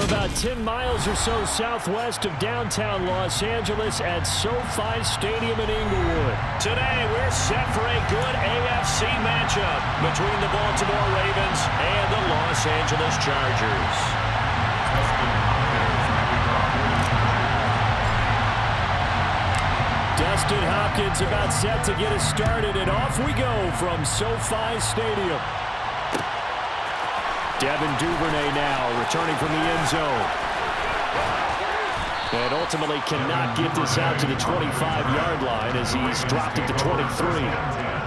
We're about 10 miles or so southwest of downtown Los Angeles at SoFi Stadium in Inglewood. Today, we're set for a good AFC matchup between the Baltimore Ravens and the Los Angeles Chargers. Dustin Hopkins about set to get us started, and off we go from SoFi Stadium. Devin Duvernay now returning from the end zone. And ultimately cannot get this out to the 25-yard line as he's dropped at the 23.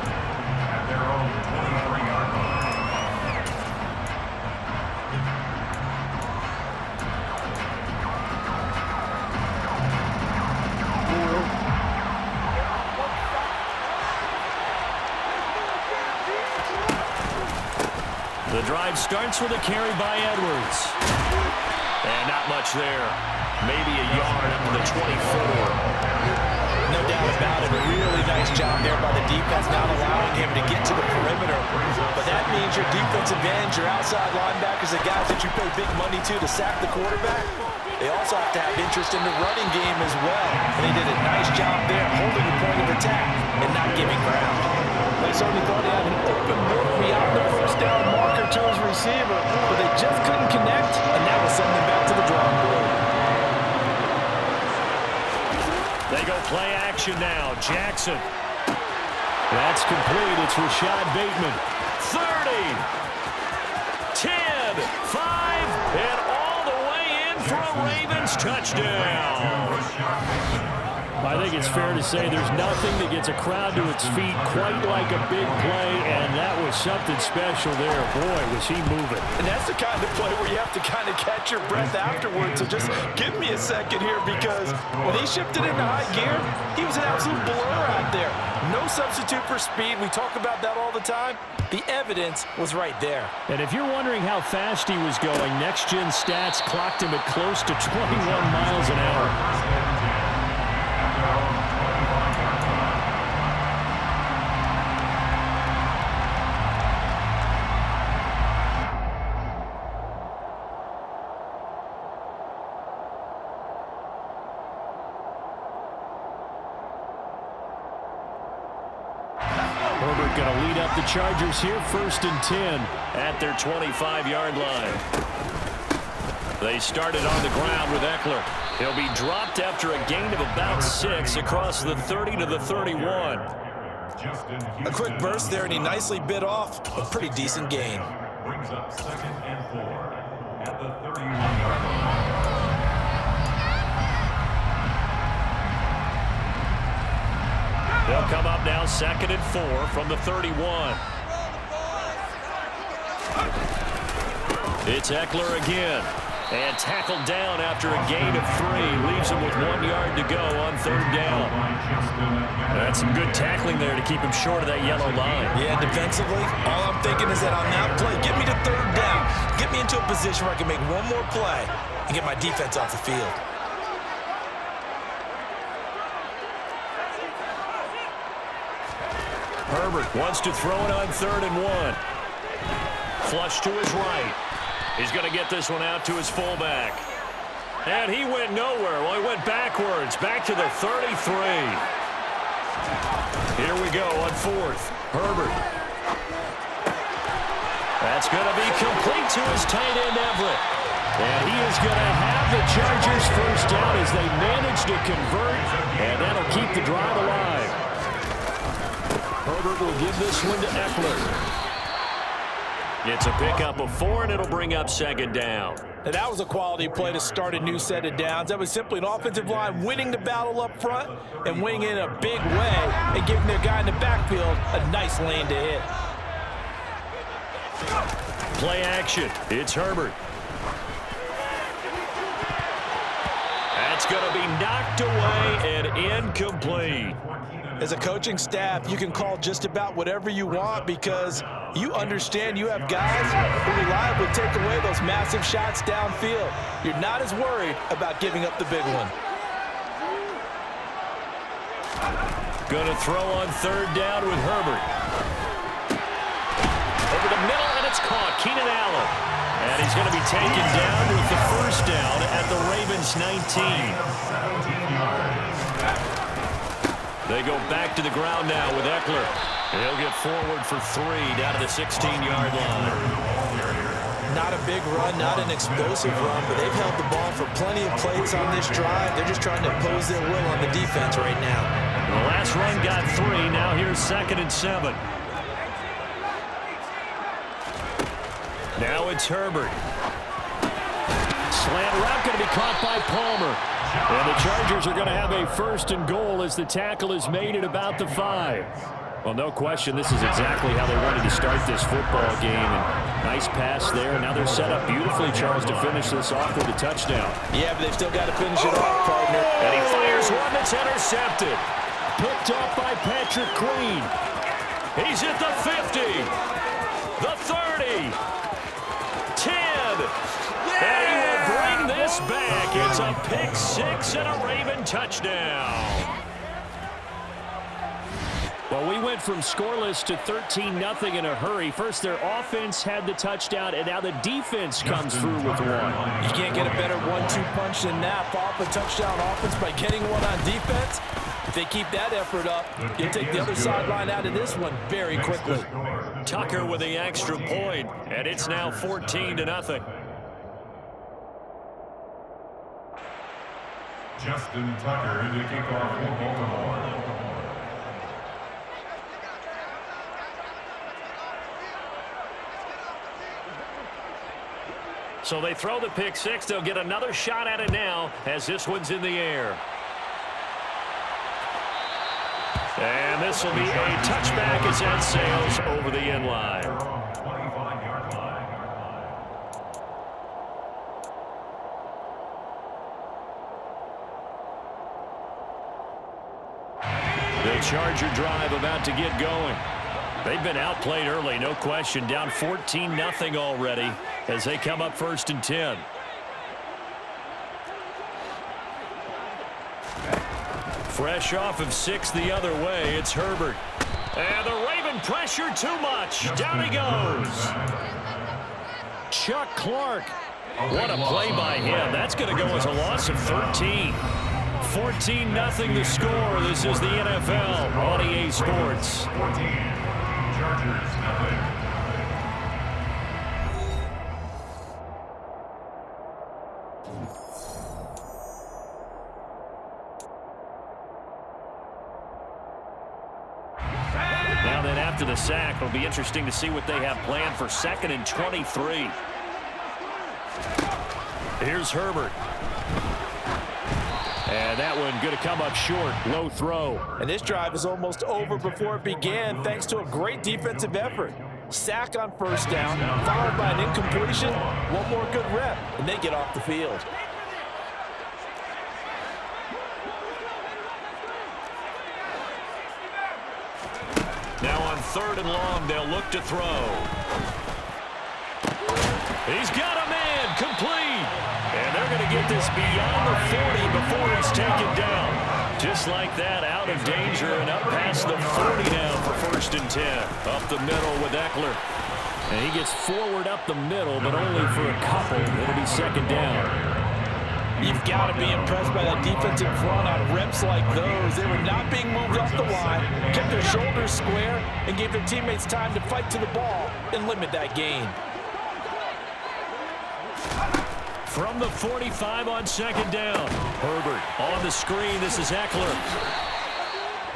The drive starts with a carry by Edwards. And not much there. Maybe a yard up to the 24. No doubt about it. A really nice job there by the defense, not allowing him to get to the perimeter. But that means your defensive ends, your outside linebackers, the guys that you pay big money to sack the quarterback, they also have to have interest in the running game as well. And they did a nice job there holding the point of attack and not giving ground. They certainly thought he had an open look beyond the first down marker to his receiver, but they just couldn't connect, and that will send them back to the drawing board. They go play action now. Jackson. That's complete. It's Rashad Bateman. 30, 10, 5, and all the way in for a Ravens touchdown. I think it's fair to say there's nothing that gets a crowd to its feet quite like a big play, and that was something special there. Boy, was he moving. And that's the kind of play where you have to kind of catch your breath afterwards. So just give me a second here, because when he shifted into high gear, he was an absolute blur out there. No substitute for speed. We talk about that all the time. The evidence was right there. And if you're wondering how fast he was going, Next Gen Stats clocked him at close to 21 miles an hour. Herbert going to lead up the Chargers here, 1st and 10 at their 25-yard line. They started on the ground with Eckler. He'll be dropped after a gain of about 6 across the 30 to the 31. A quick burst there, and he nicely bit off a pretty decent gain. Brings up 2nd and 4 at the 31-yard line. They'll come up now 2nd and 4 from the 31. It's Eckler again. And tackled down after a gain of 3. Leaves him with 1 yard to go on 3rd down. That's some good tackling there to keep him short of that yellow line. Yeah, defensively, all I'm thinking is that on that play, get me to 3rd down. Get me into a position where I can make one more play and get my defense off the field. Herbert wants to throw it on 3rd and 1. Flush to his right. He's going to get this one out to his fullback. And he went nowhere. Well, he went backwards, back to the 33. Here we go on 4th. Herbert. That's going to be complete to his tight end, Everett. And he is going to have the Chargers 1st down as they manage to convert, and that'll keep the drive alive. Herbert will give this one to Eckler. It's a pickup of 4, and it'll bring up 2nd down. Now, that was a quality play to start a new set of downs. That was simply an offensive line winning the battle up front and winning it in a big way and giving their guy in the backfield a nice lane to hit. Play action. It's Herbert. That's going to be knocked away and incomplete. As a coaching staff, you can call just about whatever you want because you understand you have guys who reliably take away those massive shots downfield. You're not as worried about giving up the big one. Going to throw on 3rd down with Herbert. Over the middle, and it's caught. Keenan Allen. And he's going to be taken down with the first down at the Ravens' 19. They go back to the ground now with Eckler. He'll get forward for 3 down to the 16-yard line. Not a big run, not an explosive run, but they've held the ball for plenty of plays on this drive. They're just trying to impose their will on the defense right now. The last run got 3. Now here's 2nd and 7. Now it's Herbert. Slant route going to be caught by Palmer. And the Chargers are going to have a 1st and goal as the tackle is made at about the 5. Well, no question, this is exactly how they wanted to start this football game. And nice pass there. Now they're set up beautifully, Charles, to finish this off with a touchdown. Yeah, but they've still got to finish it off, partner. And he fires one that's intercepted. Picked off by Patrick Queen. He's at the 50. The 30. 10. And he will bring this back. It's a pick 6 and a Raven touchdown. Well, we went from scoreless to 13-0 in a hurry. First, their offense had the touchdown, and now the defense comes through with one. You can't get a better 1-2 punch than that. Follow up a touchdown offense by getting one on defense. If they keep that effort up, you'll take the other sideline out of this one very quickly. Tucker with the extra point, and it's now 14-0. Justin Tucker to kick off for Baltimore. So they throw the pick 6. They'll get another shot at it now as this one's in the air. And this will be a touchback as that sails over the end line. 25-yard line. The Charger drive about to get going. They've been outplayed early, no question. Down 14-0 already as they come up 1st and 10. Fresh off of 6 the other way, it's Herbert. And the Raven pressure too much. Down he goes. Chuck Clark. What a play by him. That's going to go as a loss of 13. 14-0 the score. This is the NFL on EA Sports. 14. Chargers, nothing. Now then, after the sack, it'll be interesting to see what they have planned for 2nd and 23. Here's Herbert. And that one going to come up short. Low throw. And this drive is almost over before it began thanks to a great defensive effort. Sack on 1st down, followed by an incompletion. One more good rep, and they get off the field. Now on 3rd and long, they'll look to throw. He's got a man, complete. And they're going to get this beyond the 40 before it's taken down. Just like that, out of danger and up past the 40 now for 1st and 10. Up the middle with Eckler. And he gets forward up the middle, but only for a couple. It'll be 2nd down. You've got to be impressed by that defensive front on reps like those. They were not being moved off the line, kept their shoulders square, and gave their teammates time to fight to the ball and limit that gain. From the 45 on 2nd down. Herbert on the screen. This is Eckler.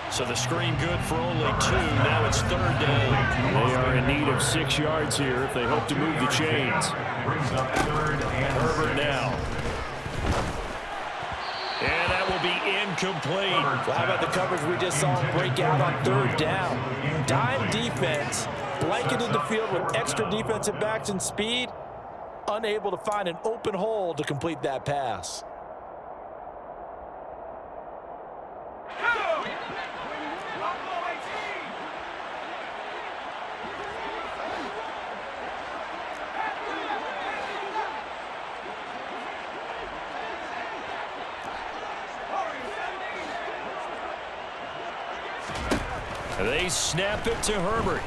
So the screen good for only 2. Now it's 3rd down. They are in need of 6 yards here if they hope to move the chains. Brings up 3rd and Herbert 6. now. And that will be incomplete. Well, how about the coverage we just saw him break out on 3rd down? Dime defense, blanketed the field with extra defensive backs and speed, unable to find an open hole to complete that pass. They snap it to Herbert.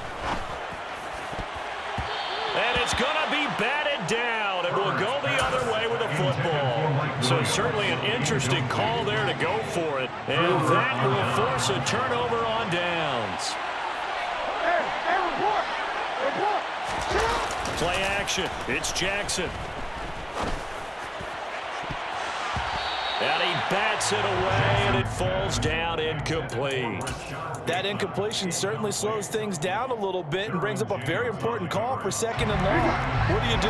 And it's going to be batted down. So certainly an interesting call there to go for it. And that will force a turnover on downs. Play action. It's Jackson. And he bats it away, and it falls down incomplete. That incompletion certainly slows things down a little bit and brings up a very important call for 2nd and long. What do?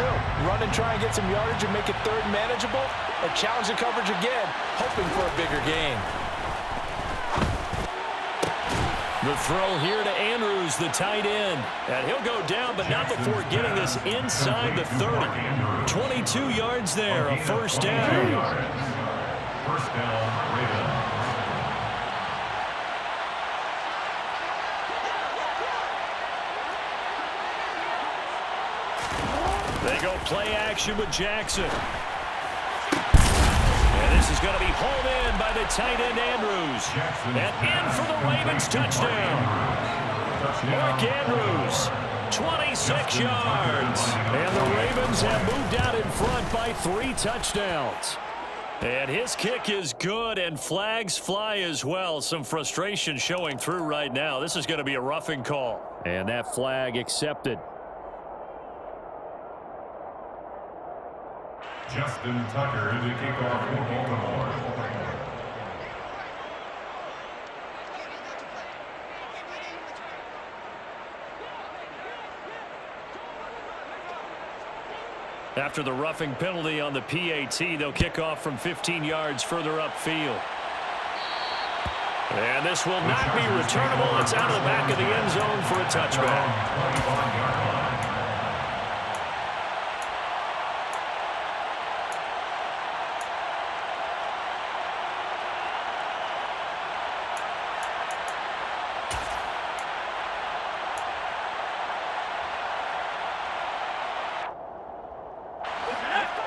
Run and try and get some yardage and make it 3rd manageable? Or challenge the coverage again, hoping for a bigger gain? The throw here to Andrews, the tight end. And he'll go down, but not before getting this inside the 30. 22 yards there, a first down. First down, Ravens. They go play action with Jackson. And this is going to be hauled in by the tight end Andrews. And in for the Ravens touchdown. Mark Andrews, 26 yards. And the Ravens have moved out in front by 3 touchdowns. And his kick is good, and flags fly as well. Some frustration showing through right now. This is going to be a roughing call. And that flag accepted. Justin Tucker in the kickoff for Baltimore. After the roughing penalty on the PAT, they'll kick off from 15 yards further upfield. And this will not be returnable. It's out of the back of the end zone for a touchback.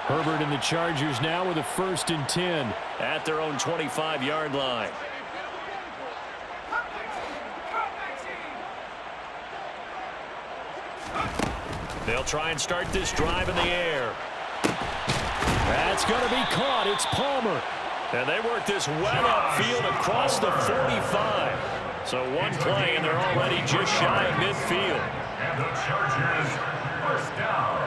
Herbert and the Chargers now with a 1st and 10 at their own 25-yard line. They'll try and start this drive in the air. That's going to be caught. It's Palmer. And they work this well upfield across the 45. So one play, and they're already just shy of midfield. And the Chargers, first down.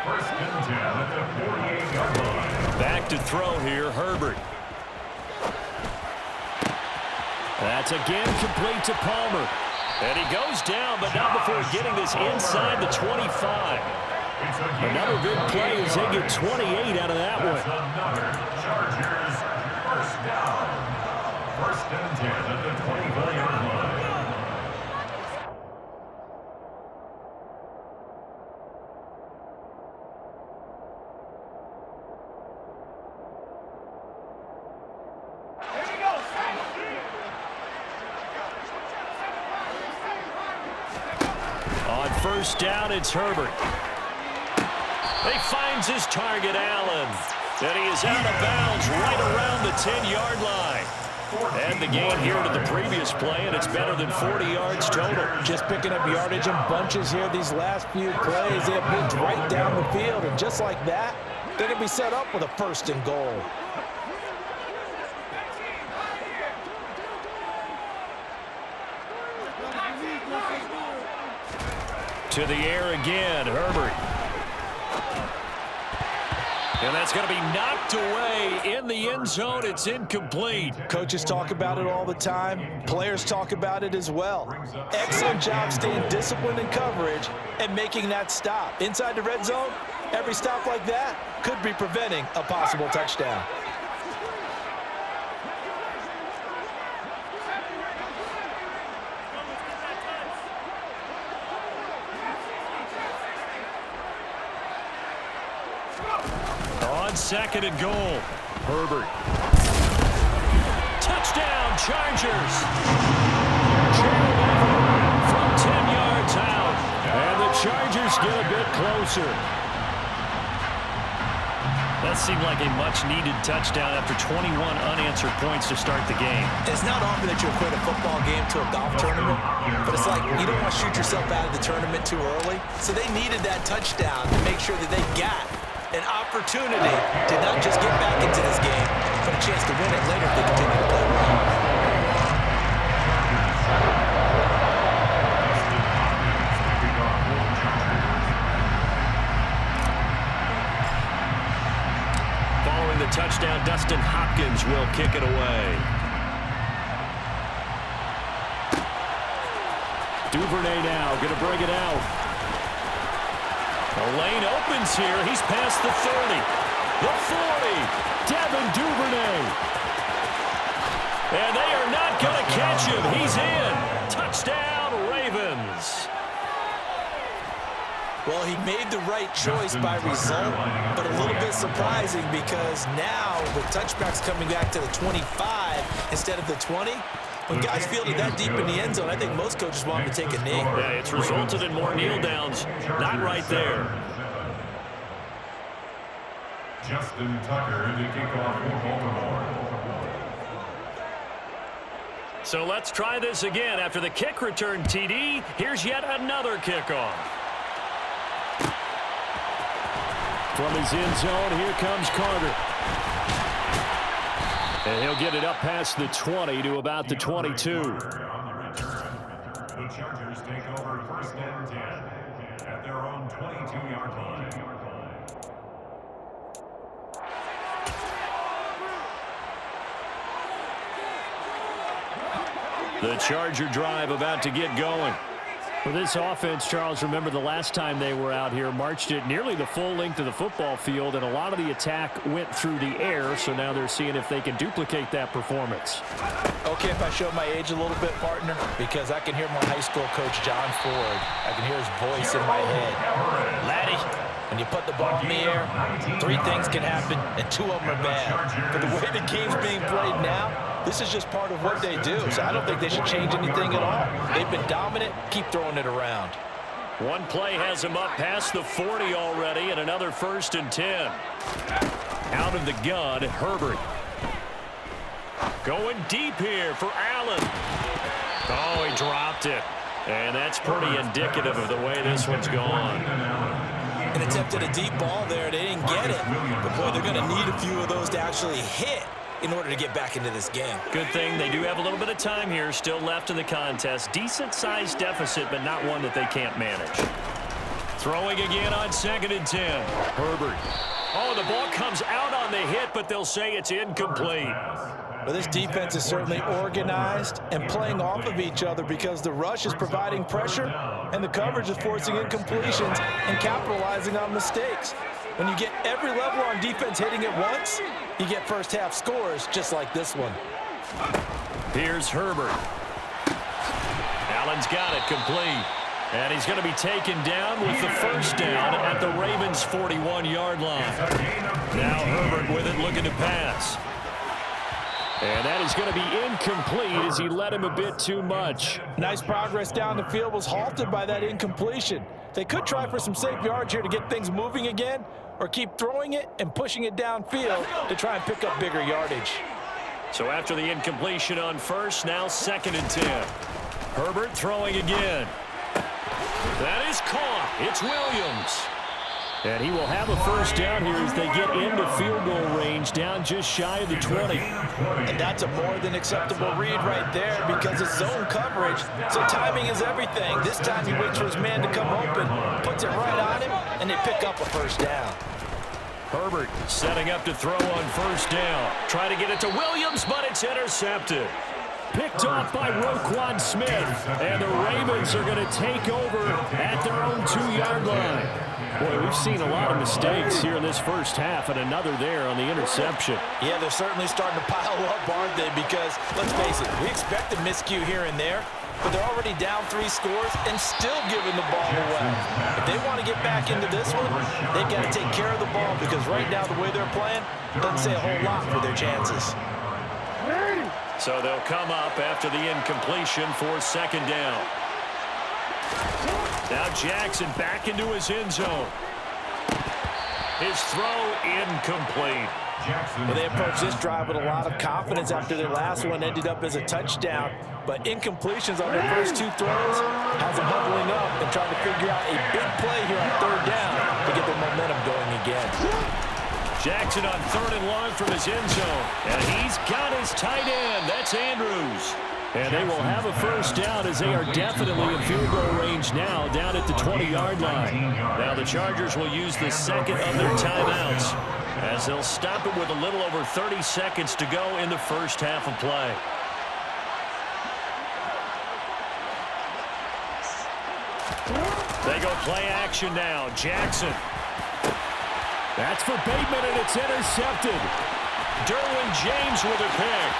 First and 10 at the 48-yard line. Back to throw here, Herbert. That's again complete to Palmer. And he goes down, but not before getting this inside the 25. Another big play as they get 28 out of that one. Another Chargers, first down. First and 10 at the 25-yard line. First down, it's Herbert. He finds his target, Allen. And he is out of bounds right around the 10-yard line. And the gain here to the previous play, and it's better than 40 yards total. Just picking up yardage in bunches here these last few plays. They have moved right down the field, and just like that, they're going to be set up with a 1st and goal. To the air again, Herbert. And that's going to be knocked away in the end zone. It's incomplete. Coaches talk about it all the time. Players talk about it as well. Excellent job staying disciplined in coverage and making that stop. Inside the red zone, every stop like that could be preventing a possible touchdown. On 2nd and goal, Herbert. Touchdown, Chargers. From 10 yards out. And the Chargers get a bit closer. That seemed like a much-needed touchdown after 21 unanswered points to start the game. It's not often that you equate a football game to a golf tournament, but it's like you don't want to shoot yourself out of the tournament too early. So they needed that touchdown to make sure that they got an opportunity opportunity to not just get back into this game, but a chance to win it later if they continue to play well. Following the touchdown, Dustin Hopkins will kick it away. Duvernay now going to bring it out. The lane opens here. He's past the 30. The 40. Devin Duvernay. And they are not going to catch him. He's in. Touchdown, Ravens. Well, he made the right choice by result, but a little bit surprising because now with touchbacks coming back to the 25 instead of the 20, when guys fielded that deep in the end zone, I think most coaches want him to take a knee. Yeah, it's resulted in more kneel downs. Not right there. Justin Tucker to kick off for Baltimore. So let's try this again. After the kick return TD, here's yet another kickoff. From his end zone, here comes Carter. And he'll get it up past the 20 to about the 22. The Chargers take over first and 10 at their own 22-yard line. The Charger drive about to get going. For this offense, Charles, remember the last time they were out here, marched it nearly the full length of the football field, and a lot of the attack went through the air, so now they're seeing if they can duplicate that performance. Okay, if I show my age a little bit, partner, because I can hear my high school coach, John Ford. I can hear his voice in my head. Laddie, when you put the ball in the air, 3 things can happen, and 2 of them are bad. But the way the game's being played now, this is just part of what they do, so I don't think they should change anything at all. They've been dominant. Keep throwing it around. One play has him up past the 40 already, and another first and 10. Out of the gun, Herbert. Going deep here for Allen. Oh, he dropped it. And that's pretty indicative of the way this one's gone. An attempt at a deep ball there. They didn't get it. But, boy, they're going to need a few of those to actually hit in order to get back into this game. Good thing they do have a little bit of time here still left in the contest. Decent-sized deficit, but not one that they can't manage. Throwing again on 2nd and 10. Herbert. Oh, the ball comes out on the hit, but they'll say it's incomplete. Well, this defense is certainly organized and playing off of each other because the rush is providing pressure and the coverage is forcing incompletions and capitalizing on mistakes. When you get every level on defense hitting at once, you get first half scores just like this one. Here's Herbert. Allen's got it complete. And he's going to be taken down with the first down at the Ravens' 41-yard line. Now Herbert with it looking to pass. And that is going to be incomplete as he led him a bit too much. Nice progress down the field was halted by that incompletion. They could try for some safe yards here to get things moving again, or keep throwing it and pushing it downfield to try and pick up bigger yardage. So after the incompletion on first, now 2nd and 10. Herbert throwing again. That is caught. It's Williams. And he will have a first down here as they get into field goal range, down just shy of the 20. And that's a more than acceptable read right there because it's zone coverage, so timing is everything. This time he waits for his man to come open, puts it right on him, and they pick up a first down. Herbert setting up to throw on first down. Try to get it to Williams, but it's intercepted. Picked off by Roquan Smith. And the Ravens are going to take over at their own 2-yard line. Boy, we've seen a lot of mistakes here in this first half, and another there on the interception. Yeah, they're certainly starting to pile up, aren't they? Because, let's face it, we expect a miscue here and there, but they're already down 3 scores and still giving the ball away. If they want to get back into this one, they've got to take care of the ball because right now the way they're playing doesn't say a whole lot for their chances. So they'll come up after the incompletion for 2nd down. Now Jackson back into his end zone. His throw incomplete. Well, they approached this drive with a lot of confidence after their last one ended up as a touchdown. But incompletions on their first 2 throws has them huddling up and trying to figure out a big play here on 3rd down to get their momentum going again. Jackson on 3rd and long from his end zone. And he's got his tight end. That's Andrews. And they will have a first down as they are definitely in field goal range now, down at the 20-yard line. Now the Chargers will use the second of their timeouts as they'll stop it with a little over 30 seconds to go in the first half of play. They go play action now. Jackson. That's for Bateman, and it's intercepted. Derwin James with a pick.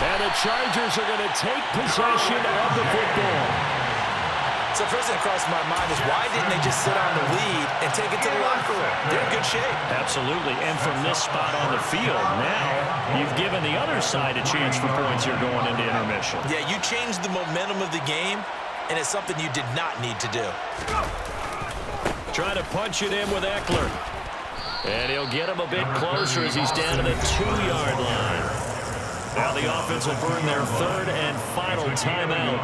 And the Chargers are going to take possession of the football. So first thing that crossed my mind is why didn't they just sit on the lead and take it to the locker room? They're in good shape. Absolutely. And from this spot on the field, now you've given the other side a chance for points here going into intermission. Yeah, you changed the momentum of the game, and it's something you did not need to do. Trying to punch it in with Eckler. And he'll get him a bit closer as he's down to the 2-yard line. Now the offense will burn their 3rd and final timeout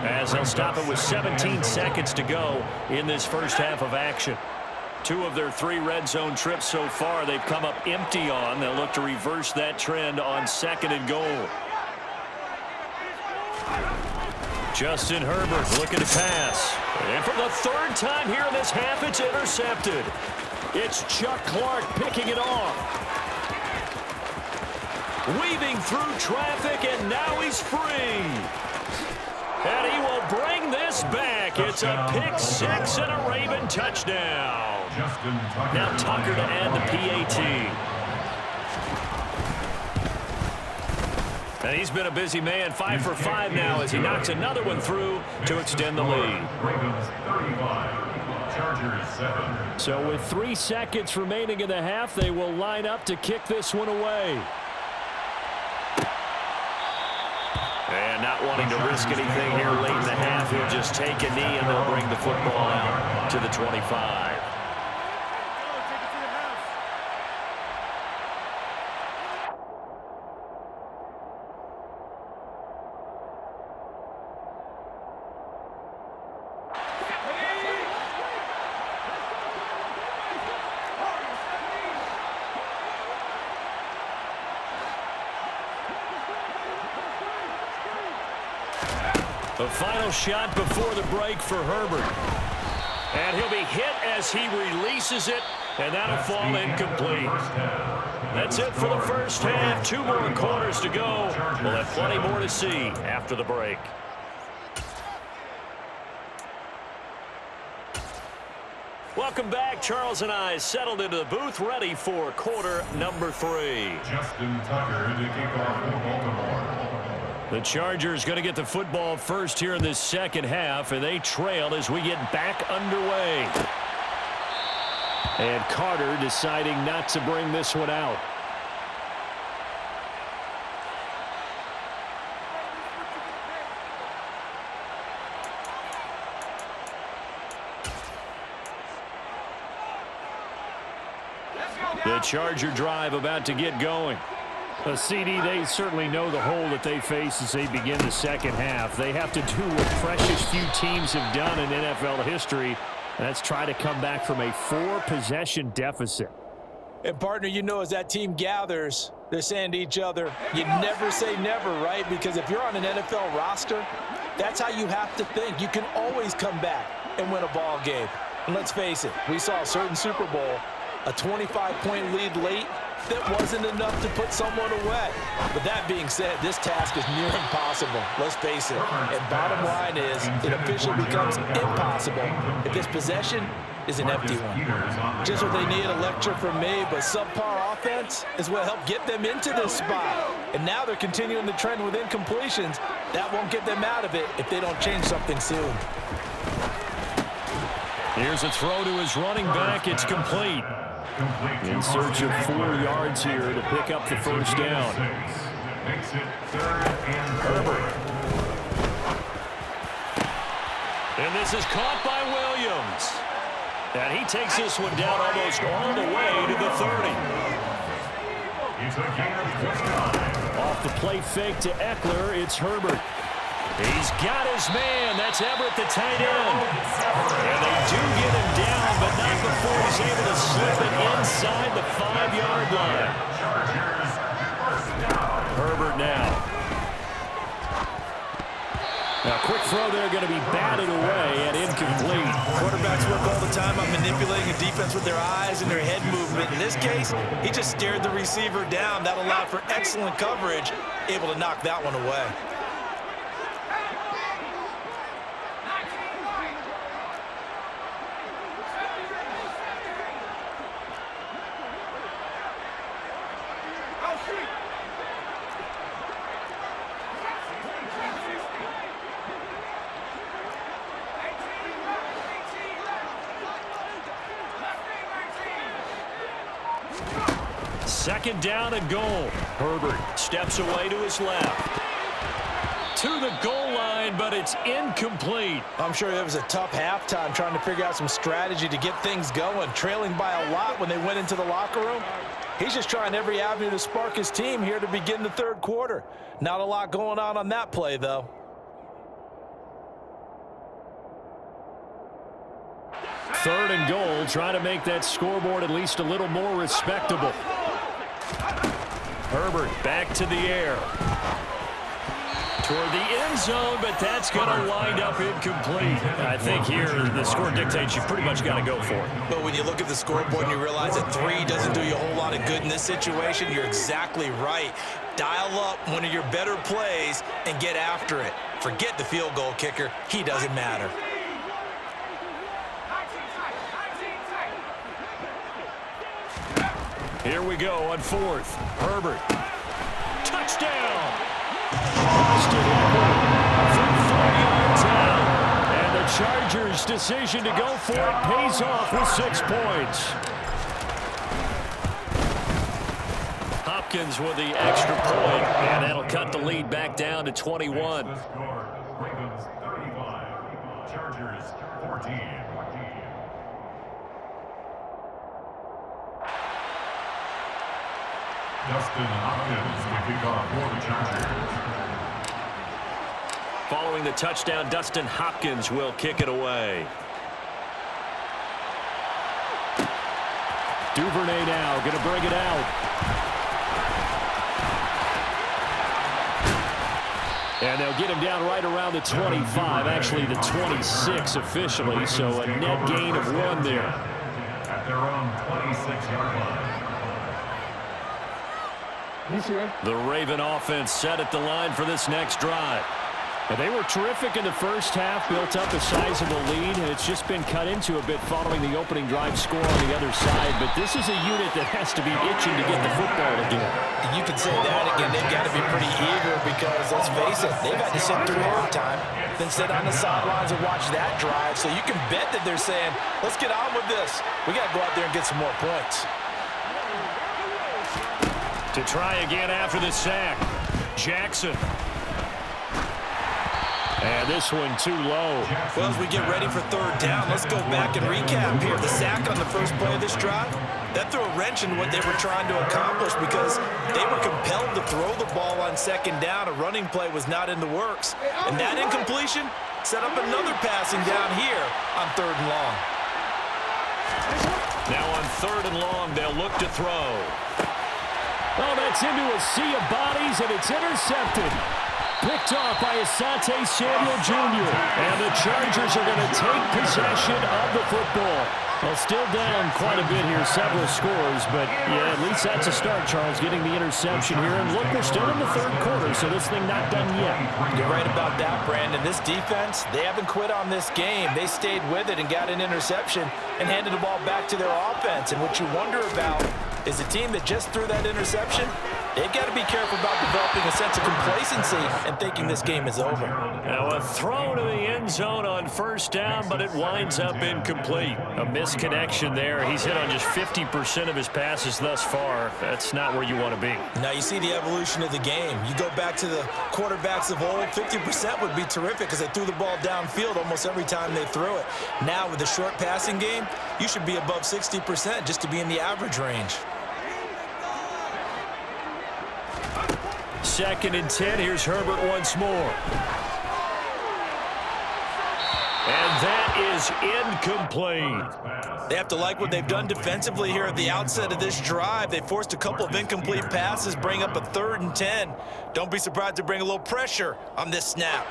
as they'll stop it with 17 seconds to go in this first half of action. 2 of their 3 red zone trips so far they've come up empty on. They'll look to reverse that trend on 2nd and goal. Justin Herbert looking to pass. And for the 3rd time here in this half, it's intercepted. It's Chuck Clark picking it off. Weaving through traffic, and now he's free. And he will bring this back. It's a pick 6 and a Raven touchdown. Now Tucker to add the PAT. And he's been a busy man, 5 for 5 now as he knocks another one through to extend the lead. Ravens 35, Chargers 7. So with 3 seconds remaining in the half, they will line up to kick this one away. And not wanting to risk anything here late in the half, he'll just take a knee and they'll bring the football out to the 25. The final shot before the break for Herbert. And he'll be hit as he releases it, and that'll fall incomplete. That's it for the first half. 2 more quarters to go. We'll have plenty more to see after the break. Welcome back. Charles and I settled into the booth, ready for quarter number 3. Justin Tucker to kick off for Baltimore. The Chargers going to get the football first here in this second half, and they trail as we get back underway. And Carter deciding not to bring this one out. The Charger drive about to get going. CD, they certainly know the hole that they face as they begin the second half. They have to do what precious few teams have done in NFL history, and that's try to come back from a 4-possession deficit. And, partner, you know as that team gathers, they're saying to each other, you never say never, right? Because if you're on an NFL roster, that's how you have to think. You can always come back and win a ball game. And let's face it, we saw a certain Super Bowl, a 25-point lead late, that wasn't enough to put someone away. But that being said, this task is near impossible. Let's face it. And bottom line is, it officially becomes impossible if this possession is an empty one. Just what they need, a lecture from me, but subpar offense is what helped get them into this spot. And now they're continuing the trend with incompletions. That won't get them out of it if they don't change something soon. Here's a throw to his running back. It's complete. In search of 4 yards here to pick up the first down. Makes it 3rd and Herbert. And this is caught by Williams. And he takes this one down almost all the way to the 30. It's a gain of just 9. Off the play fake to Eckler, it's Herbert. He's got his man. That's Everett, the tight end. And they do get him down, but not before he's able to slip inside the 5-yard line. Chargers, first down. Herbert now. Now, quick throw there, going to be batted away and incomplete. Quarterbacks work all the time on manipulating a defense with their eyes and their head movement. In this case, he just stared the receiver down. That allowed for excellent coverage, able to knock that one away. Second down and goal. Herbert steps away to his left. To the goal line, but it's incomplete. I'm sure it was a tough halftime trying to figure out some strategy to get things going, trailing by a lot when they went into the locker room. He's just trying every avenue to spark his team here to begin the third quarter. Not a lot going on that play, though. Third and goal, trying to make that scoreboard at least a little more respectable. Herbert back to the air. Toward the end zone, but that's going to wind up incomplete. I think here the score dictates you pretty much got to go for it. But when you look at the scoreboard and you realize that 3 doesn't do you a whole lot of good in this situation, you're exactly right. Dial up one of your better plays and get after it. Forget the field goal kicker. He doesn't matter. Here we go on fourth. Herbert. Touchdown! From 4 yards out. And the Chargers' decision to go for it pays off with 6 points. Hopkins with the extra point, and that'll cut the lead back down to 21. The score, Ravens 35, Chargers 14. Dustin Hopkins to kick off for the Chargers. Following the touchdown, Dustin Hopkins will kick it away. Duvernay now going to bring it out. And they'll get him down right around the 25, actually the 26 officially, so a net gain of 1 there. At their own 26-yard line. The Raven offense set at the line for this next drive. And they were terrific in the first half, built up a sizable lead, and it's just been cut into a bit following the opening drive score on the other side. But this is a unit that has to be itching to get the football again. You can say that again. They've got to be pretty eager because, let's face it, they've had to sit through halftime, then sit on the sidelines and watch that drive. So you can bet that they're saying, let's get on with this. We got to go out there and get some more points. To try again after the sack, Jackson. And this one too low. Well, as we get ready for third down, let's go back and recap here. The sack on the first play of this drive, that threw a wrench into what they were trying to accomplish because they were compelled to throw the ball on second down. A running play was not in the works. And that incompletion set up another passing down here on third and long. Now on third and long, they'll look to throw. Oh, that's into a sea of bodies, and it's intercepted. Picked off by Asante Samuel Jr. And the Chargers are going to take possession of the football. Well, still down quite a bit here, several scores, but yeah, at least that's a start, Charles, getting the interception here. And look, we're still in the third quarter, so this thing not done yet. You're right about that, Brandon. This defense, they haven't quit on this game. They stayed with it and got an interception and handed the ball back to their offense. And what you wonder about is a team that just threw that interception, they've got to be careful about developing a sense of complacency and thinking this game is over. Now a throw to the end zone on first down, but it winds up incomplete. A misconnection there. He's hit on just 50% of his passes thus far. That's not where you want to be. Now you see the evolution of the game. You go back to the quarterbacks of old, 50% would be terrific because they threw the ball downfield almost every time they threw it. Now with the short passing game, you should be above 60% just to be in the average range. Second and 10. Here's Herbert once more. And that is incomplete. They have to like what they've done defensively here at the outset of this drive. They forced a couple of incomplete passes, bring up a 3rd and 10. Don't be surprised to bring a little pressure on this snap.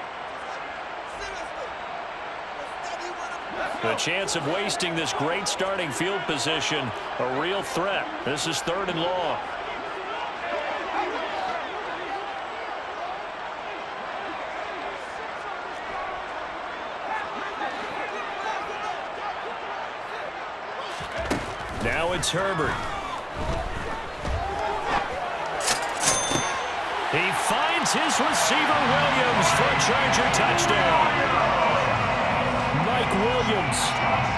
The chance of wasting this great starting field position, a real threat. This is 3rd and long. Now it's Herbert. He finds his receiver, Williams, for a Charger touchdown. Mike Williams,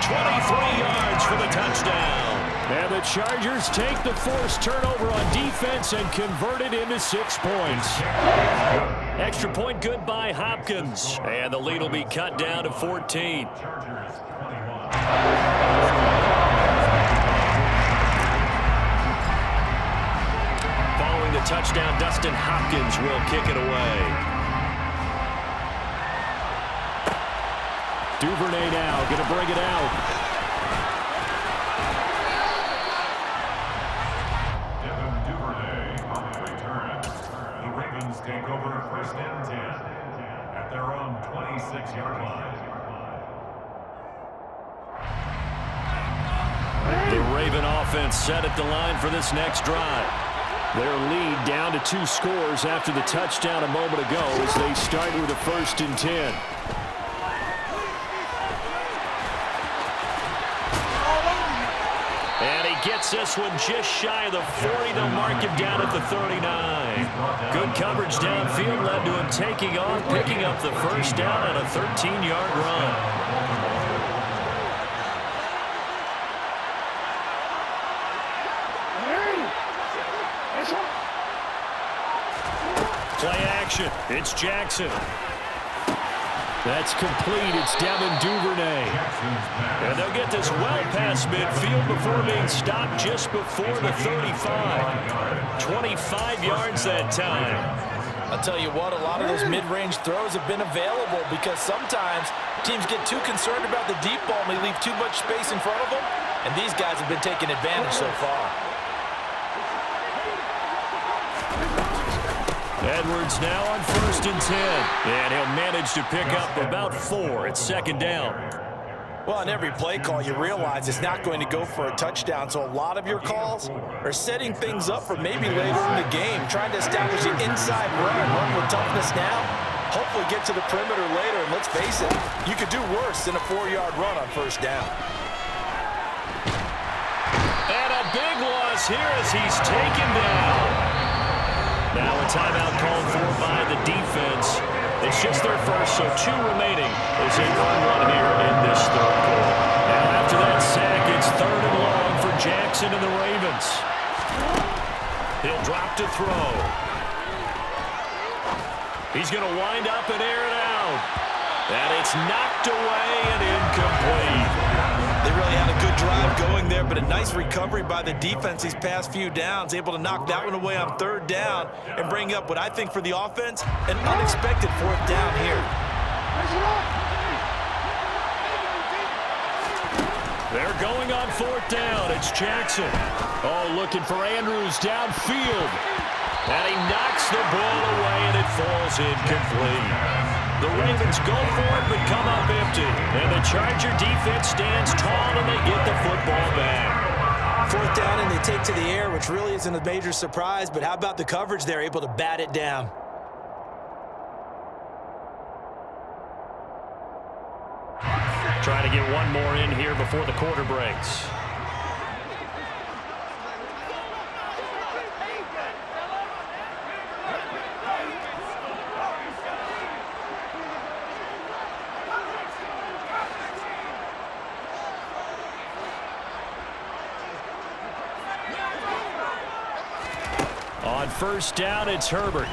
23 yards for the touchdown. And the Chargers take the forced turnover on defense and convert it into 6 points. Extra point good by Hopkins. And the lead will be cut down to 14. Following the touchdown, Dustin Hopkins will kick it away. Duvernay now going to bring it out. Duvernay on the return. The Ravens take over 1st and 10 at their own 26-yard line. The Raven offense set at the line for this next drive. Their lead down to 2 scores after the touchdown a moment ago as they start with a 1st and 10. And he gets this one just shy of the 40. They'll mark him down at the 39. Good coverage downfield led to him taking off, picking up the 1st down on a 13-yard run. Play action. It's Jackson. That's complete. It's Devin Duvernay. And they'll get this well past midfield before being stopped just before the 35. 25 yards that time. I'll tell you what, a lot of those mid-range throws have been available because sometimes teams get too concerned about the deep ball and they leave too much space in front of them, and these guys have been taking advantage so far. Edwards now on 1st and 10. And he'll manage to pick up about 4. It's 2nd down. Well, on every play call, you realize it's not going to go for a touchdown, so a lot of your calls are setting things up for maybe later in the game, trying to establish an inside run with toughness now, hopefully get to the perimeter later, and let's face it, you could do worse than a 4-yard run on 1st down. And a big loss here as he's taken down. Now a timeout called for by the defense. It's just their first, so 2 remaining as they run one here in this 3rd quarter. Now after that sack, it's 3rd and long for Jackson and the Ravens. He'll drop to throw. He's going to wind up and air it out. And it's knocked away and incomplete. They really had a good drive going there, but a nice recovery by the defense these past few downs, able to knock that one away on 3rd down and bring up what I think for the offense, an unexpected 4th down here. They're going on 4th down. It's Jackson. Oh, looking for Andrews downfield. And he knocks the ball away, and it falls incomplete. The Ravens go for it, but come up empty. And the Charger defense stands tall, and they get the football back. 4th down, and they take to the air, which really isn't a major surprise, but how about the coverage there, able to bat it down? Trying to get one more in here before the quarter breaks. On 1st down, it's Herbert.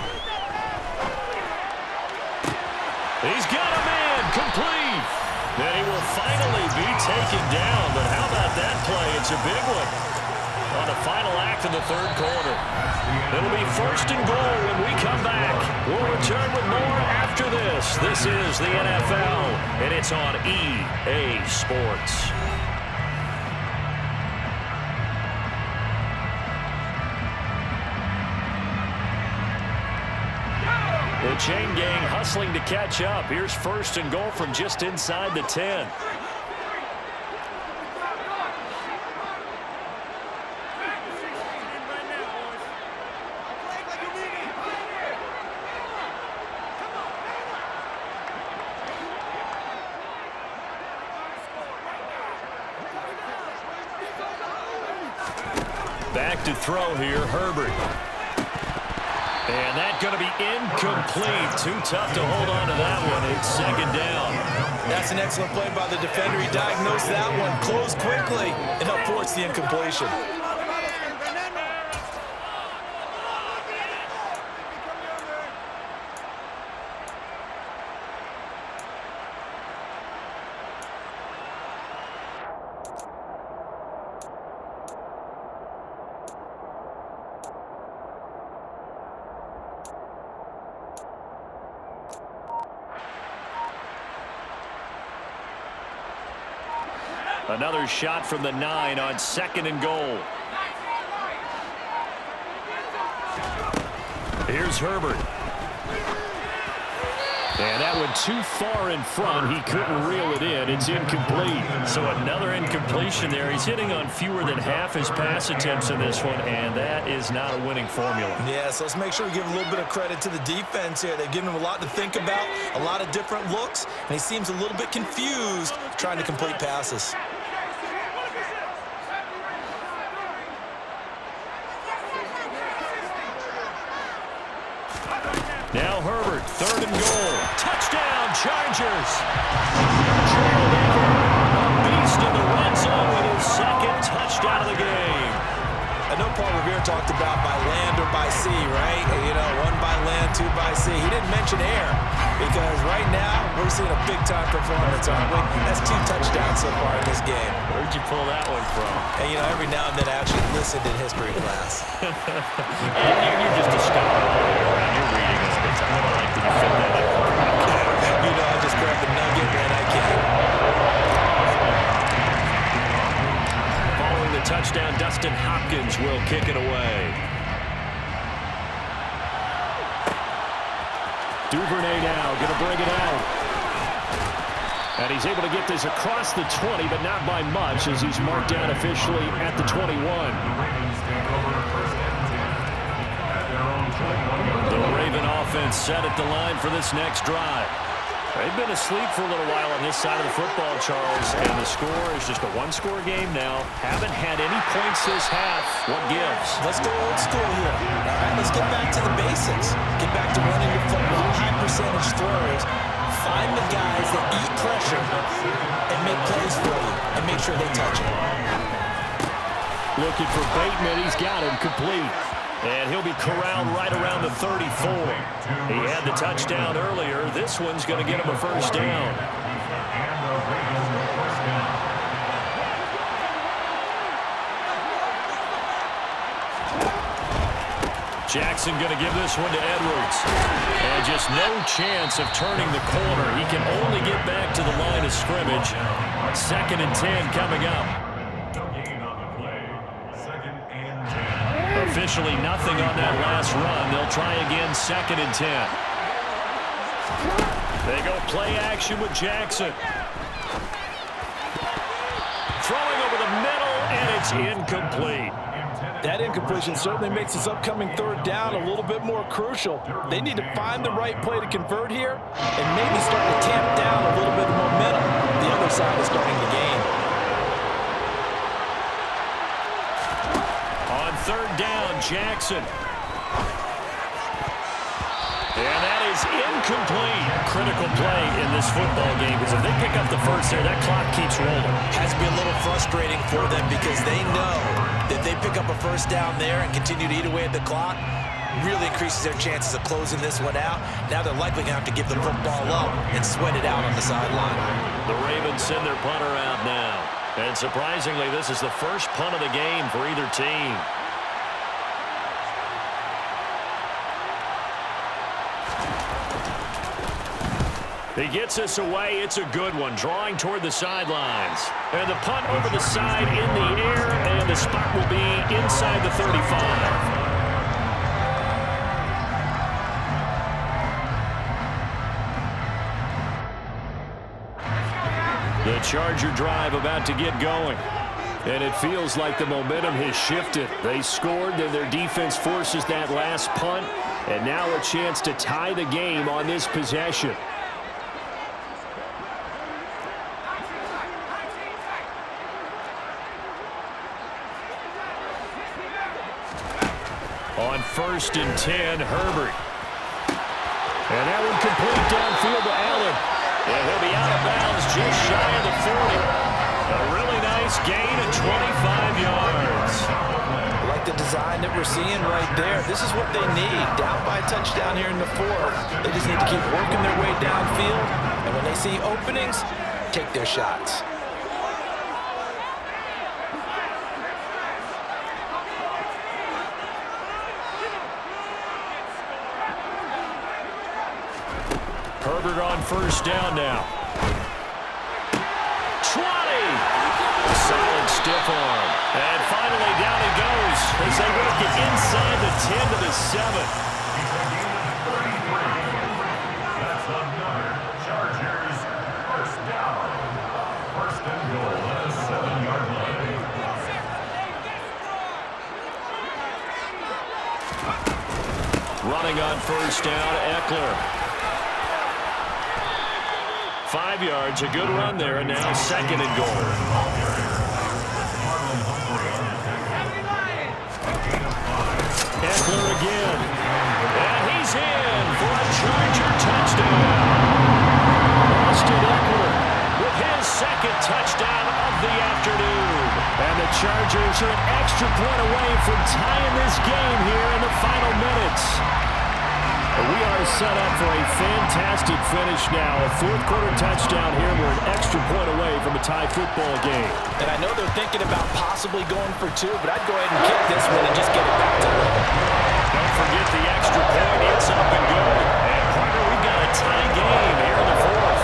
He's got a man, complete. Then he will finally be taken down, but how about that play? It's a big one. on the final act of the third quarter. It'll be 1st and goal when we come back. We'll return with more after this. This is the NFL, and it's on EA Sports. The chain gang hustling to catch up. Here's 1st and goal from just inside the 10. Back to throw here, Herbert. And that's going to be incomplete. Too tough to hold on to that one. It's 2nd down. That's an excellent play by the defender. He diagnosed that one, closed quickly, and helped force the incompletion. Another shot from the 9 on 2nd and goal. Here's Herbert. And that one too far in front. He couldn't reel it in. It's incomplete. So another incompletion there. He's hitting on fewer than half his pass attempts in this one, and that is not a winning formula. Yeah, so let's make sure we give a little bit of credit to the defense here. They've given him a lot to think about, a lot of different looks, and he seems a little bit confused trying to complete passes. Now Herbert, 3rd and goal. Touchdown, Chargers. Trailed over. A beast in the red zone with his 2nd touchdown of the game. I know Paul Revere talked about by land or by sea, right? You know, 1 by land, 2 by sea. He didn't mention air because right now we're seeing a big-time performance, aren't we? That's 2 touchdowns so far in this game. Where'd you pull that one from? And, you know, every now and then I actually listened in history class. And you're just a scholar all the way around. You're reading us the time. I like that you fit that in. You know, I just grabbed the nugget and I can. Following the touchdown, Dustin Hopkins will kick it away. Duvernay now going to bring it out. And he's able to get this across the 20, but not by much as he's marked down officially at the 21. The Raven offense set at the line for this next drive. They've been asleep for a little while on this side of the football, Charles, and the score is just a 1-score game now. Haven't had any points this half. What gives? Let's go old school here. All right, let's get back to the basics. Get back to running your football, high percentage throws. Find the guys that eat pressure and make plays for you and make sure they touch it. Looking for Bateman. He's got him complete. And he'll be corralled right around the 34. He had the touchdown earlier. This one's going to get him a 1st down. Jackson going to give this one to Edwards. And just no chance of turning the corner. He can only get back to the line of scrimmage. 2nd and 10 coming up. Officially nothing on that last run. They'll try again, 2nd and 10. They go play action with Jackson. Throwing over the middle, and it's incomplete. That incompletion certainly makes this upcoming 3rd down a little bit more crucial. They need to find the right play to convert here and maybe start to tamp down a little bit of momentum. The other side is starting to gain. 3rd down, Jackson. And that is incomplete. Critical play in this football game because if they pick up the 1st there, that clock keeps rolling. Has to be a little frustrating for them because they know that they pick up a 1st down there and continue to eat away at the clock, really increases their chances of closing this one out. Now they're likely going to have to give the football up and sweat it out on the sideline. The Ravens send their punter out now. And surprisingly, this is the first punt of the game for either team. He gets us away. It's a good one, drawing toward the sidelines. And the punt over the side in the air, and the spot will be inside the 35. The Charger drive about to get going. And it feels like the momentum has shifted. They scored, then their defense forces that last punt. And now a chance to tie the game on this possession. On 1st and 10, Herbert. And that one complete downfield to Allen. And he'll be out of bounds just shy of the 40. A really nice gain of 25 yards. I like the design that we're seeing right there. This is what they need. Down by a touchdown here in the 4th. They just need to keep working their way downfield. And when they see openings, take their shots. Herbert on 1st down now. 20. Solid stiff arm. And finally down he goes as they work it inside the 10 to the 7. That's another Chargers first down. 1st and goal at the 7-yard line. Running on 1st down, Eckler. 5 yards, a good run there, and now 2nd and goal. Eckler again. And he's in for a Charger touchdown. Austin Eckler with his 2nd touchdown of the afternoon. And the Chargers are an extra point away from tying this game here in the final minutes. We are set up for a fantastic finish now. A 4th quarter touchdown here. We're an extra point away from a tie football game. And I know they're thinking about possibly going for 2, but I'd go ahead and kick this one and just get it back to 11. Don't forget the extra point. It's up and good. And partner, we've got a tie game here in the 4th.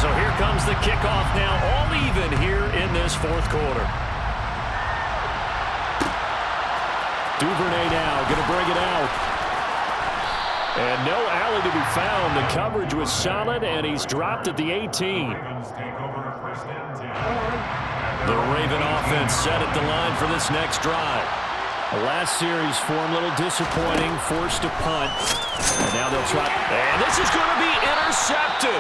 So here comes the kickoff now, all even here in this 4th quarter. Duvernay now going to bring it out. And no alley to be found. The coverage was solid, and he's dropped at the 18. The Raven offense set at the line for this next drive. The last series for him, a little disappointing, forced to punt. And now they'll try. And this is going to be intercepted.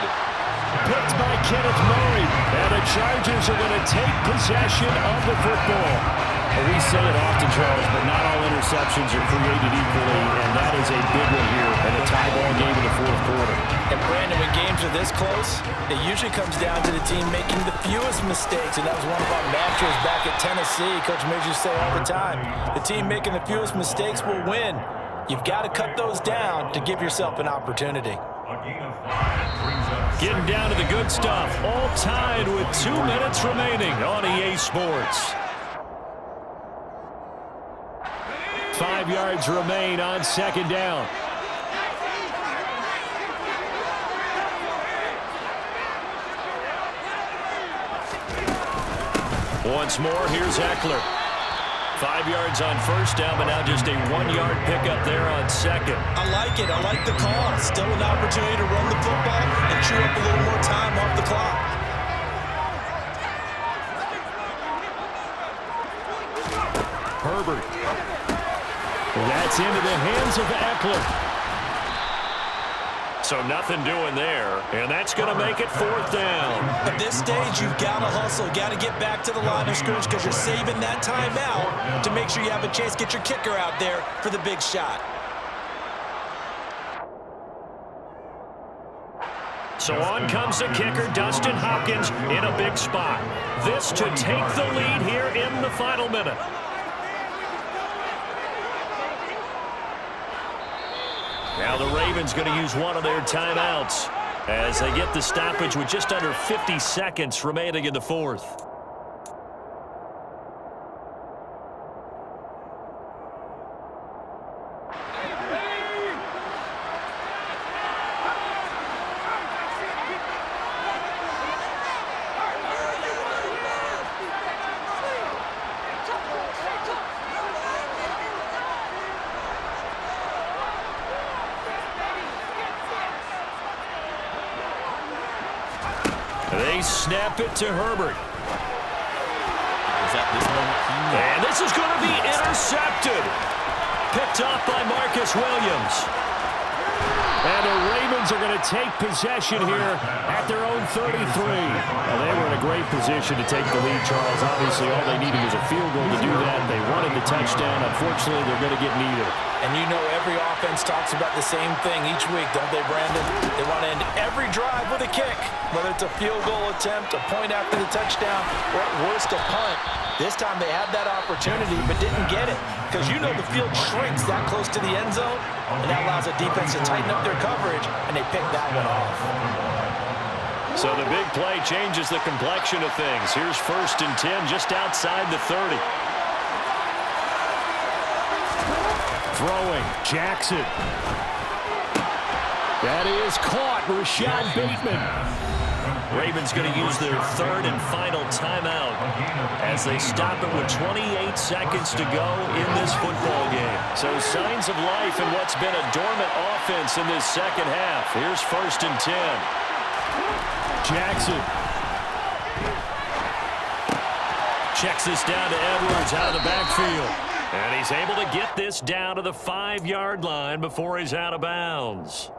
Picked by Kenneth Murray. And the Chargers are going to take possession of the football. We say it often, Charles, but not all interceptions are created equally, and that is a big one here in a tie ball game in the 4th quarter. And Brandon, when games are this close, it usually comes down to the team making the fewest mistakes, and that was one of our mantras back at Tennessee. Coach Midge used to say all the time, the team making the fewest mistakes will win. You've got to cut those down to give yourself an opportunity. Getting down to the good stuff, all tied with 2 minutes remaining on EA Sports. 5 yards remain on 2nd down. Once more, here's Eckler. 5 yards on 1st down, but now just a 1-yard pickup there on 2nd. I like it. I like the call. Still an opportunity to run the football and chew up a little more time off the clock. Herbert. That's into the hands of Eckler. So nothing doing there, and that's going to make it 4th down. At this stage, you've got to hustle. Got to get back to the line of scrimmage because you're saving that timeout to make sure you have a chance to get your kicker out there for the big shot. So on comes the kicker, Dustin Hopkins, in a big spot. This to take the lead here in the final minute. Now the Ravens going to use one of their timeouts. as they get the stoppage with just under 50 seconds remaining in the fourth. They snap it to Herbert. And this is going to be intercepted. Picked off by Marcus Williams. And the Ravens are going to take possession here at their own 33. Well, they were in a great position to take the lead, Charles. Obviously, all they needed was a field goal to do that. They wanted the touchdown. Unfortunately, they're going to get neither. And you know every offense talks about the same thing each week, don't they, Brandon? They want to end every drive with a kick, whether it's a field goal attempt, a point after the touchdown, or at worst, a punt. This time they had that opportunity but didn't get it because you know the field shrinks that close to the end zone, and that allows a defense to tighten up their coverage, and they pick that one off. So the big play changes the complexion of things. Here's 1st and 10 just outside the 30. Throwing, Jackson. That is caught, Rashad Bateman. Ravens going to use their 3rd and final timeout as they stop it with 28 seconds to go in this football game. So signs of life in what's been a dormant offense in this second half. Here's 1st and 10. Jackson. Checks this down to Edwards out of the backfield. And he's able to get this down to the 5-yard line before he's out of bounds.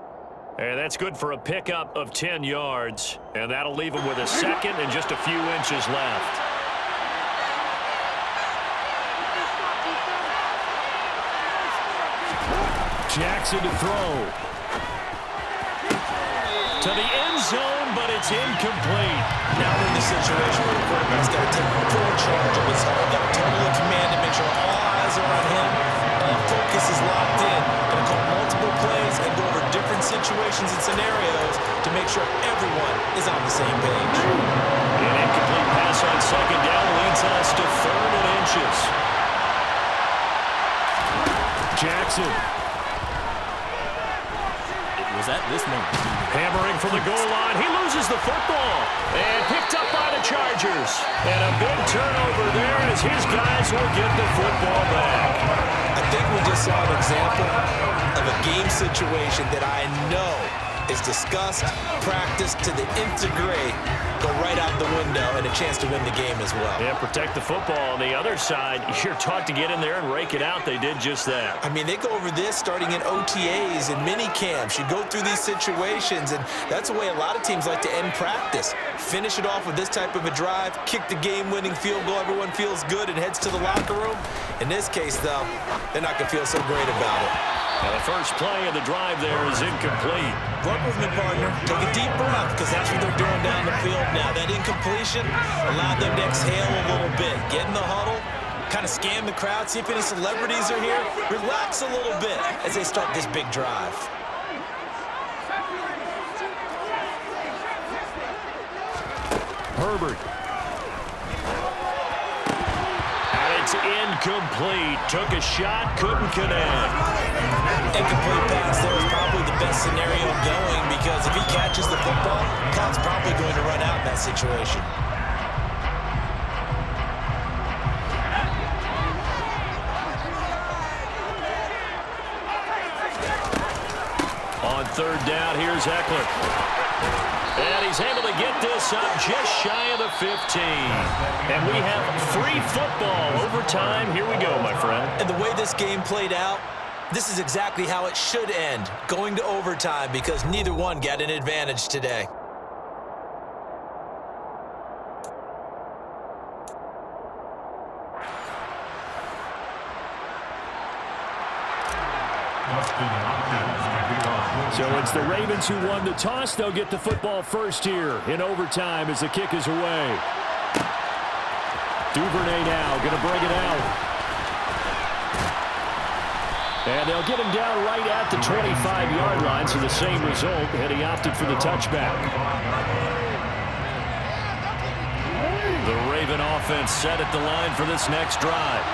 And that's good for a pickup of 10 yards. And that'll leave him with a second and just a few inches left. Jackson to throw. To the end zone, but it's incomplete. Now we're in the situation where the quarterback's got to take full charge of his own, got total command to make sure all eyes are on him. All focus is locked in. Going to call multiple plays and go over different situations and scenarios to make sure everyone is on the same page. An incomplete pass on 2nd down leads us to 3rd and inches. Jackson. It was at this moment. Hammering from the goal line. He loses the football. And picked up by the Chargers. And a big turnover there as his guys will get the football back. I think we just saw an example of a game situation that I know is discussed, practiced to the nth degree, go right out the window, and a chance to win the game as well. Yeah, protect the football. On the other side, you're taught to get in there and rake it out. They did just that. I mean, they go over this starting in OTAs and mini camps. You go through these situations, and that's the way a lot of teams like to end practice. Finish it off with this type of a drive, kick the game-winning field goal. Everyone feels good and heads to the locker room. In this case, though, they're not going to feel so great about it. Now the first play of the drive there is incomplete. Work with me, partner. Take a deep breath because that's what they're doing down the field now. That incompletion allowed them to exhale a little bit. Get in the huddle, kind of scan the crowd, see if any celebrities are here. Relax a little bit as they start this big drive. Herbert. It's incomplete. Took a shot, couldn't connect. Incomplete pass there is probably the best scenario going because if he catches the football, clock's probably going to run out in that situation. On 3rd down, here's Eckler. And he's able to get this up just shy of the 15. And we have free football overtime. Here we go, my friend. And the way this game played out, this is exactly how it should end, going to overtime because neither one got an advantage today. So it's the Ravens who won the toss. They'll get the football first here in overtime as the kick is away. Duvernay now going to bring it out. And they'll get him down right at the 25-yard line, so the same result, and he opted for the touchback. The Raven offense set at the line for this next drive.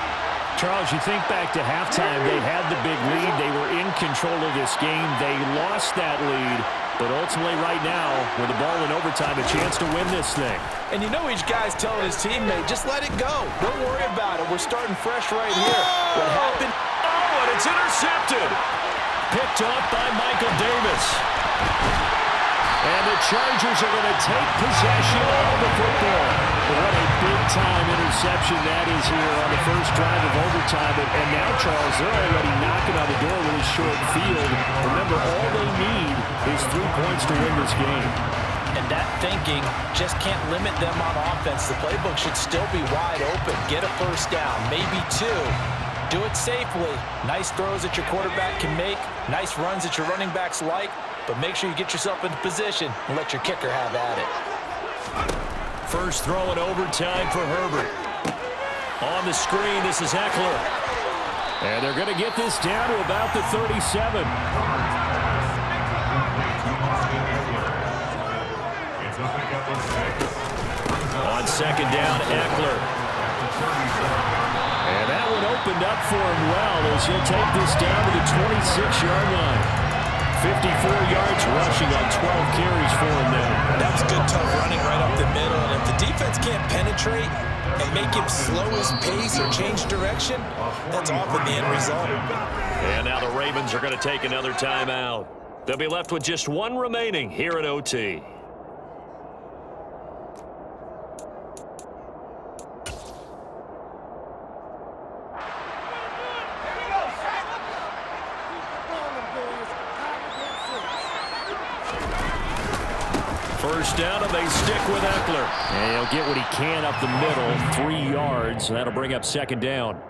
Charles, you think back to halftime, they had the big lead. They were in control of this game. They lost that lead, but ultimately right now, with the ball in overtime, a chance to win this thing. And you know each guy's telling his teammate, just let it go. Don't worry about it. We're starting fresh right here. What happened? Oh, and it's intercepted. Picked off by Michael Davis. And the Chargers are going to take possession of the football. What a big-time interception that is here on the first drive of overtime. And now, Charles, they're already knocking on the door with a short field. Remember, all they need is 3 points to win this game. And that thinking just can't limit them on offense. The playbook should still be wide open. Get a first down, maybe 2. Do it safely. Nice throws that your quarterback can make. Nice runs that your running backs like. But make sure you get yourself into position and let your kicker have at it. First throw in overtime for Herbert. On the screen, this is Eckler. And they're going to get this down to about the 37. On second down, Eckler. And that one opened up for him well as he'll take this down to the 26-yard line. 54 yards rushing on 12 carries for him now. That's good, tough running right up the middle. And if the defense can't penetrate and make him slow his pace or change direction, that's often the end result. And now the Ravens are going to take another timeout. They'll be left with just one remaining here at OT. First down, and they stick with Eckler. And he'll get what he can up the middle, 3 yards. That'll bring up second down.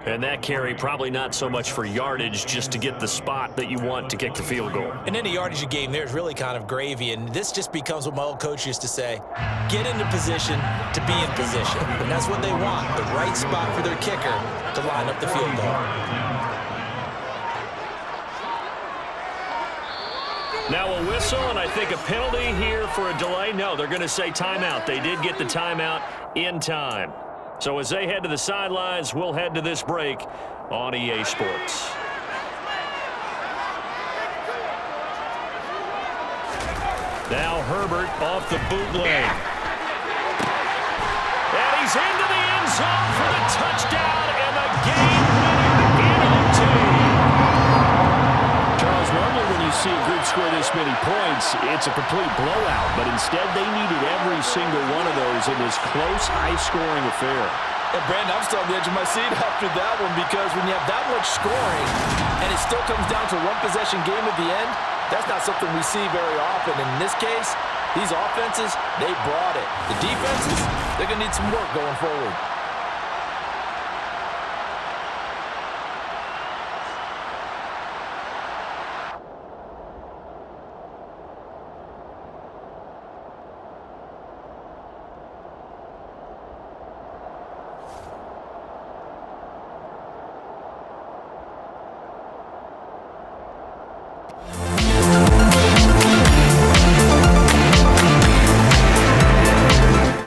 And that carry probably not so much for yardage, just to get the spot that you want to kick the field goal. In any yardage game, there's really kind of gravy, and this just becomes what my old coach used to say, get into position to be in position. And that's what they want, the right spot for their kicker to line up the field goal. Now a whistle, and I think a penalty here for a delay. No, they're going to say timeout. They did get the timeout in time. So as they head to the sidelines, we'll head to this break on EA Sports. Now Herbert off the bootleg. And he's into the end zone for the touchdown and the game winner in OT. Charles, normally when you see a group score this many points, it's a complete blowout. But instead, they needed every single one of those in this close, high-scoring affair. And Brandon, I'm still on the edge of my seat after that one, because when you have that much scoring and it still comes down to one possession game at the end, that's not something we see very often. And in this case, these offenses, they brought it. The defenses, they're going to need some work going forward.